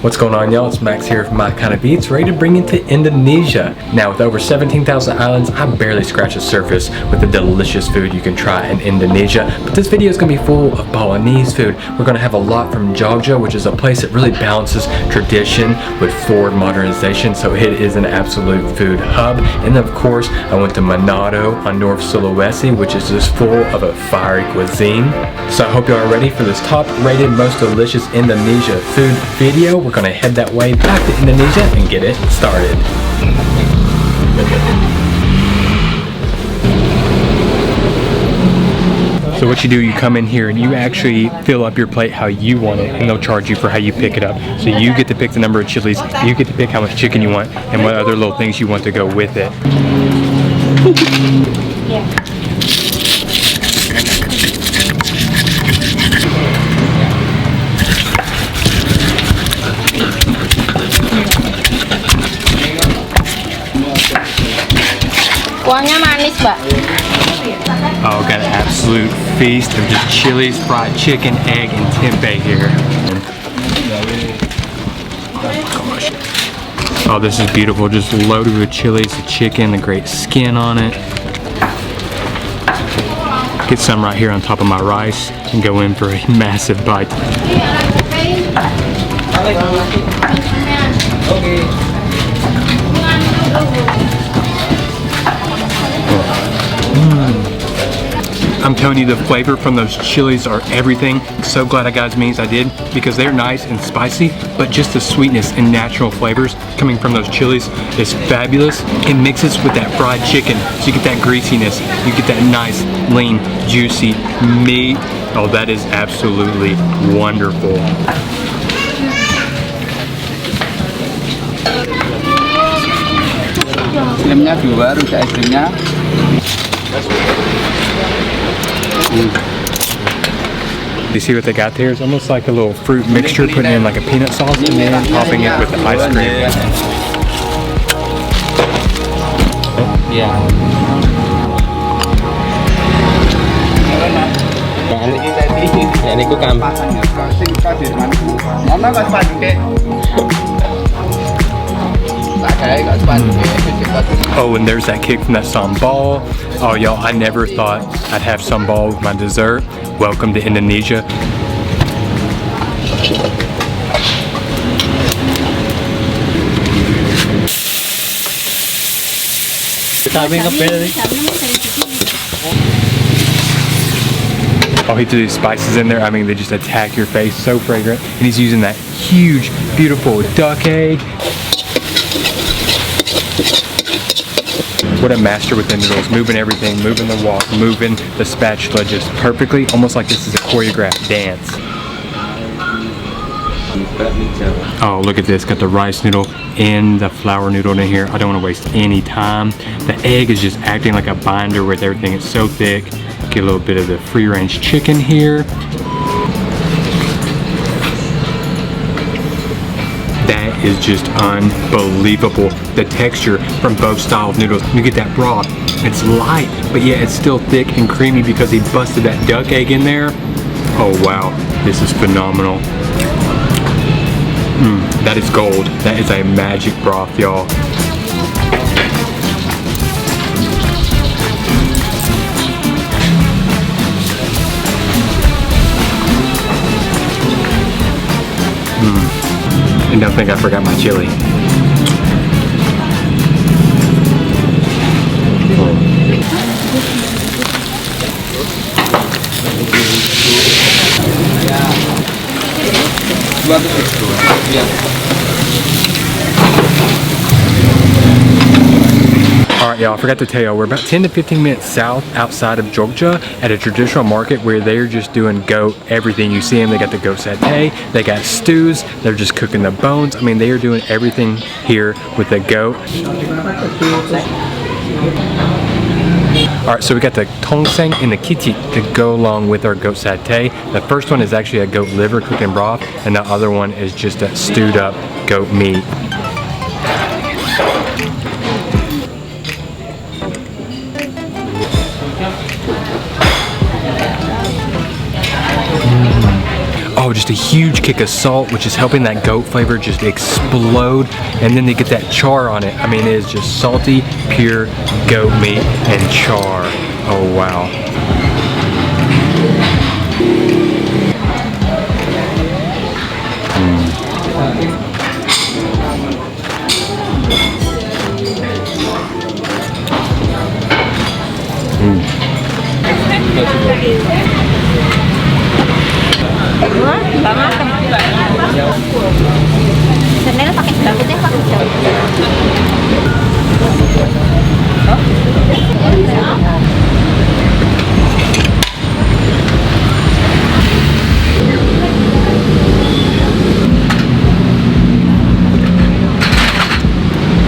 What's going on, y'all? It's Max here from My Kind of Eats, ready to bring you to Indonesia. Now, with over 17,000 islands, I barely scratch the surface with the delicious food you can try in Indonesia. But this video is going to be full of Balinese food. We're going to have a lot from Jogja, which is a place that really balances tradition with forward modernization. So it is an absolute food hub. And then, of course, I went to Manado on North Sulawesi, which is just full of a fiery cuisine. So I hope you are ready for this top-rated, most delicious Indonesia food video. We're gonna head that way back to Indonesia and get it started. So what you do, you come in here and you actually fill up your plate how you want it, and they'll charge you for how you pick it up. So you get to pick the number of chilies, you get to pick how much chicken you want, and what other little things you want to go with it. Yeah. Kuahnya manis, Mbak. Oh, got an absolute feast of just chilies, fried chicken, egg, and tempeh here. Oh, this is beautiful. Just loaded with chilies, the chicken, the great skin on it. Get some right here on top of my rice and go in for a massive bite. I'm telling you, the flavor from those chilies are everything. So glad I got as many as I did because they're nice and spicy, but just the sweetness and natural flavors coming from those chilies is fabulous. It mixes with that fried chicken, so you get that greasiness, you get that nice, lean, juicy meat. Oh, that is absolutely wonderful. Krimnya dua, rujak es krimnya. You see what they got there? It's almost like a little fruit mixture, putting in like a peanut sauce and then topping it with the ice cream. Yeah. Ini ku kam. Mama nggak sepatu deh. Oh, and there's that kick from that sambal. Oh, y'all, I never thought I'd have sambal with my dessert. Welcome to Indonesia. Oh, he threw these spices in there. I mean, they just attack your face. So fragrant. And he's using that huge, beautiful duck egg. What a master with the noodles, moving everything, moving the wok, moving the spatula just perfectly, almost like this is a choreographed dance. Oh, look at this, got the rice noodle and the flour noodle in here. I don't want to waste any time. The egg is just acting like a binder with everything. It's so thick. Get a little bit of the free-range chicken here. Is just unbelievable. The texture from both style of noodles. You get that broth. It's light, but yet it's still thick and creamy because he busted that duck egg in there. Oh wow, this is phenomenal. That is gold. That is a magic broth, y'all. And don't think I forgot my chili. Alright, y'all, I forgot to tell y'all, we're about 10 to 15 minutes south outside of Jogja at a traditional market where they're just doing goat everything. You see them, they got the goat satay, they got stews, they're just cooking the bones. I mean, they are doing everything here with the goat. Alright, so we got the tongseng and the kiti to go along with our goat satay. The first one is actually a goat liver cooked in broth, and the other one is just a stewed up goat meat. just a huge kick of salt, which is helping that goat flavor just explode. And then they get that char on it. I mean, it is just salty, pure goat meat and char. Oh, wow. Wah, nggak mateng. Sebenarnya pakai sebelah putih pakai sebelah.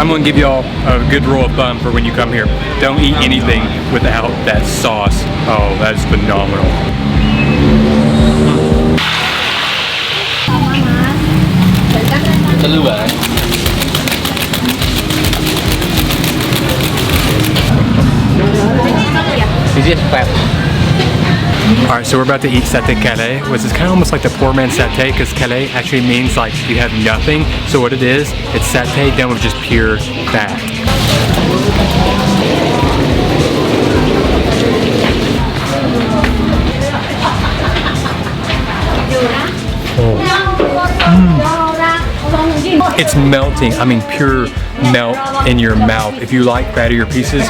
I'm gonna give y'all a good rule of thumb for when you come here. Don't eat anything without that sauce. Oh, that is phenomenal. Alright, so we're about to eat satay Calais, which is kind of almost like the poor man's satay, because Calais actually means like you have nothing. So what it is, it's satay done with just pure fat. It's melting. I mean, pure melt in your mouth. If you like fattier pieces,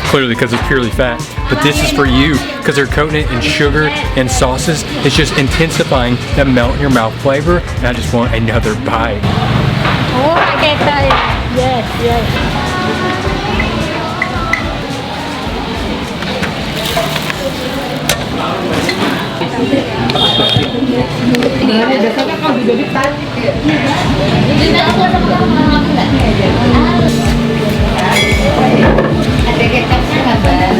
clearly because it's purely fat. But this is for you because they're coating it in sugar and sauces. It's just intensifying that melt in your mouth flavor. And I just want another bite. Oh, pakai teh. Yes, yes. Ada kecapnya nggak, Bang?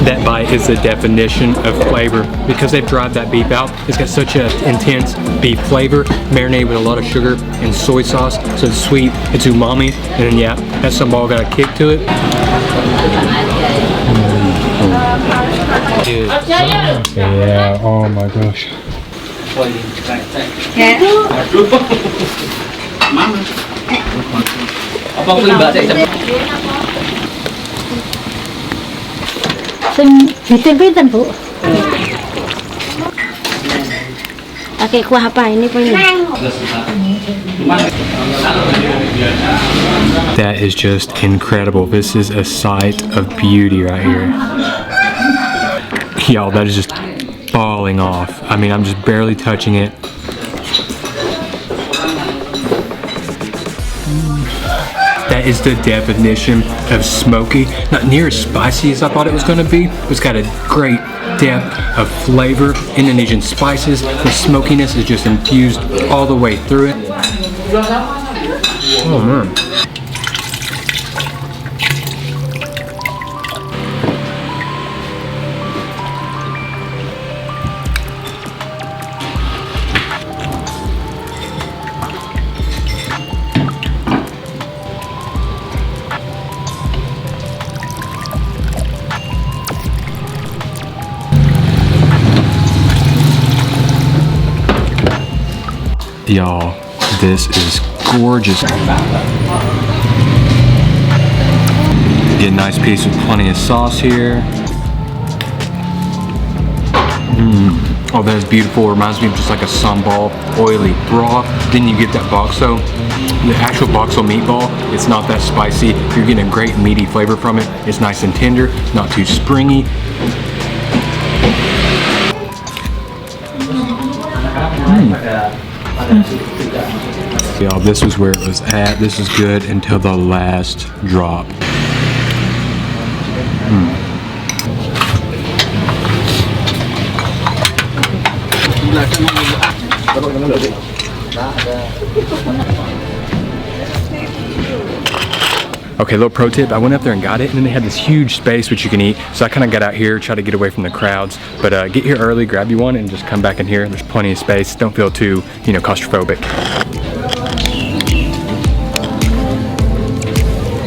That bite is the definition of flavor because they've dried that beef out. It's got such an intense beef flavor, marinated with a lot of sugar and soy sauce, so it's sweet, it's umami, and then yeah, that sambal got a kick to it. Yeah, oh my gosh. Pinten-pinten, Bu. Pakai kuah apa ini, Pak? That is just incredible. This is a sight of beauty right here. Y'all, that is just falling off. I mean, I'm just barely touching it. That is the definition of smoky. Not near as spicy as I thought it was going to be. It's got a great depth of flavor. Indonesian spices. The smokiness is just infused all the way through it. Oh man. Y'all, this is gorgeous. Get a nice piece with plenty of sauce here. Oh, that is beautiful. Reminds me of just like a sambal, oily broth. Then you get that bakso. The actual bakso meatball, it's not that spicy. You're getting a great meaty flavor from it. It's nice and tender, not too springy. Y'all, this is where it was at. This is good until the last drop. Okay, little pro tip, I went up there and got it, and then they had this huge space which you can eat, so I kind of got out here, try to get away from the crowds, but get here early, grab you one, and just come back in here. There's plenty of space. Don't feel too, you know, claustrophobic.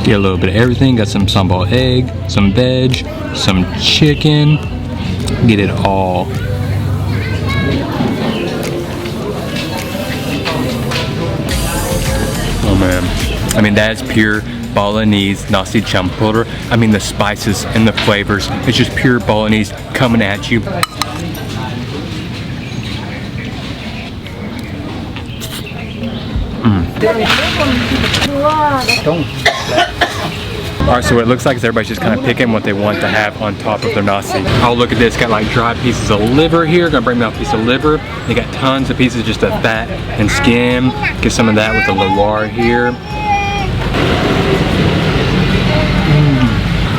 Get a little bit of everything. Got some sambal egg, some veg, some chicken. Get it all. Oh man. I mean, that's pure Balinese nasi campur. I mean, the spices and the flavors. It's just pure Balinese coming at you. Alright, so what it looks like is everybody's just kind of picking what they want to have on top of their nasi. Oh, look at this. Got like dried pieces of liver here. Gonna bring me out a piece of liver. They got tons of pieces just of fat and skin. Get some of that with the lawar here.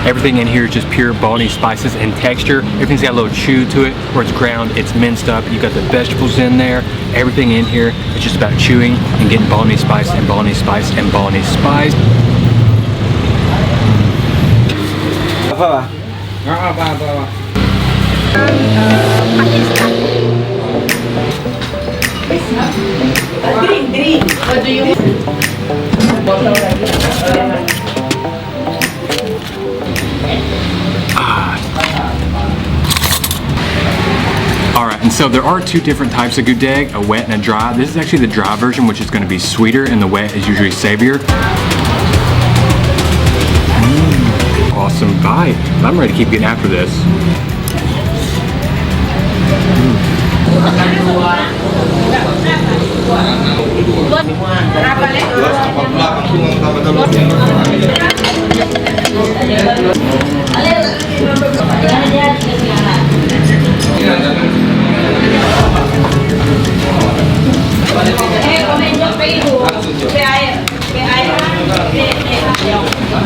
Everything in here is just pure Balinese spices and texture. Everything's got a little chew to it, where it's ground, it's minced up. You got the vegetables in there. Everything in here is just about chewing and getting Balinese spice and Balinese spice and Balinese spice. Green. What do you want? Alright, and so there are two different types of gudeg, a wet and a dry. This is actually the dry version, which is going to be sweeter, and the wet is usually savorier. Awesome bite. I'm ready to keep getting after this.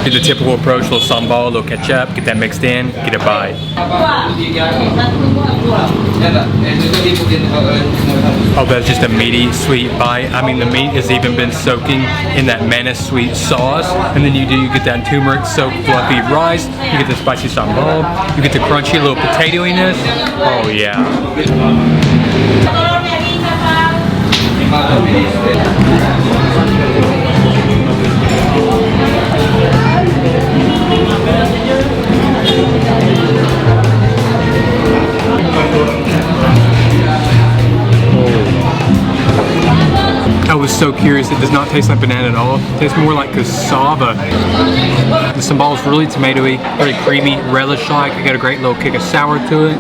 Do the typical approach, a little sambal, a little ketchup, get that mixed in, get a bite. Oh, that's just a meaty, sweet bite. I mean, the meat has even been soaking in that manis sweet sauce, and then you get that turmeric soaked fluffy rice, you get the spicy sambal, you get the crunchy little potatoiness. Oh yeah. I was so curious, it does not taste like banana at all. It tastes more like cassava. The sambal is really tomatoey, very creamy, relish-like. I got a great little kick of sour to it.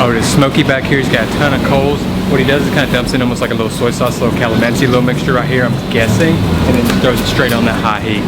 Oh, it's smoky back here. He's got a ton of coals. What he does is kind of dumps in almost like a little soy sauce, little calamansi, little mixture right here, I'm guessing, and then throws it straight on that high heat.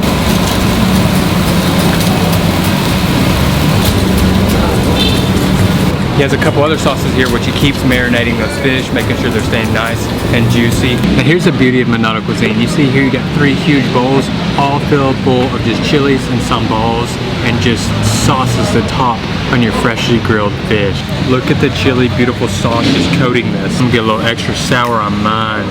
He has a couple other sauces here which he keeps marinating those fish, making sure they're staying nice and juicy. Now here's the beauty of Manado cuisine. You see here you got 3 huge bowls, all filled full of just chilies and sambals and just sauces to top on your freshly grilled fish. Look at the chili, beautiful sauce just coating this. I'm gonna get a little extra sour on mine.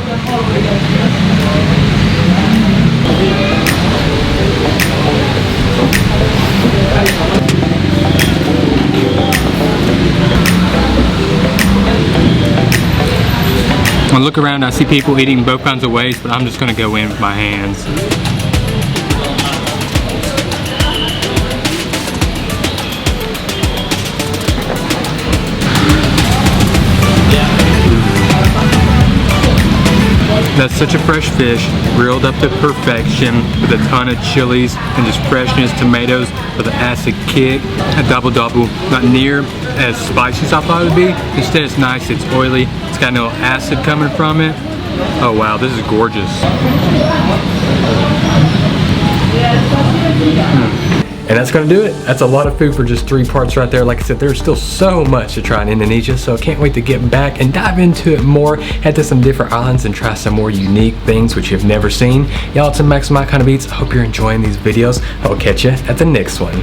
When I look around, I see people eating both kinds of ways, but I'm just gonna go in with my hands. That's such a fresh fish, grilled up to perfection with a ton of chilies and just freshness, tomatoes with an acid kick. A double, not near as spicy as I thought it would be. Instead it's nice, it's oily, it's got no acid coming from it. Oh wow, this is gorgeous. And that's gonna do it. That's a lot of food for just 3 parts right there. Like I said, there's still so much to try in Indonesia, so I can't wait to get back and dive into it more, head to some different islands and try some more unique things which you've never seen. Y'all, it's a Max My Kind of Eats. I hope you're enjoying these videos. I'll catch you at the next one.